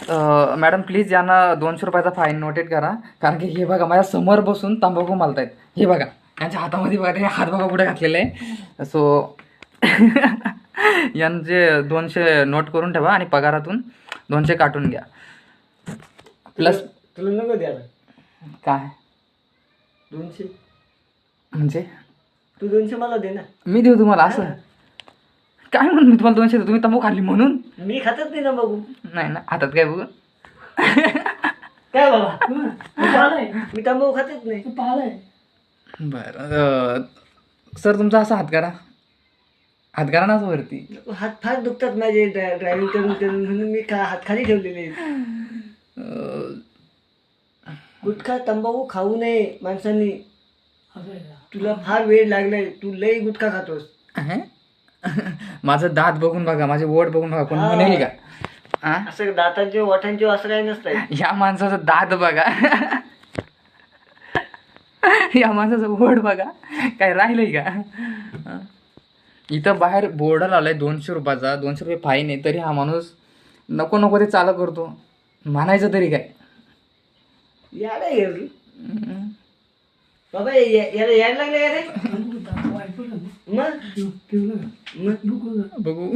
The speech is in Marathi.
मॅडम प्लीज यांना 200 रुपयाचा फाईन नोटेट करा, कारण की हे बघा माझ्या समोर बसून तंबाखू मालतायत. हे बघा यांच्या हातामध्ये बघा, ते हात बघा कुठे घातलेले आहे. सो यांचे 200 नोट करून ठेवा आणि पगारातून 200 काटून घ्या. प्लस तुला नको द्यायला काय 200, म्हणजे तू 200 मला दे ना. मी देऊ तुम्हाला असं काय म्हणून? मी तुम्हाला 200 देऊ, तुम्ही तंबाखू खाल्ली म्हणून? मी खातच नाही ना बघू. नाही ना, हातात काय बघू. काय बाबा मी तंबाखू खातच नाही. बरं सर तुमचा असा हात करा ना असं वरती. हात फार दुखतात माझे ड्रायव्हिंग करून करून, म्हणून मी हात खाली ठेवलेले आहेत. गुटखा तंबाखू खाऊ नये माणसांनी. तुला फार वेळ लागलाय, तू लई गुटखा खातोस. माझं दात बघून बघा, माझे वोट बघून बघा, कोण म्हणेल का? असं दातांचे ओठांचे असं काही नसतं. या माणसाचा दात बघा, या माणसाचं वोट बघा, काय राहिलंय का? इथं बाहेर बोर्ड लावलाय 200 रुपयाचा, 200 रुपये फाईन आहे, तरी हा माणूस नको ते चालू करतो. म्हणायचं तरी काय? याडा येईल बाबा, याला यायला लागले रे. मग बघू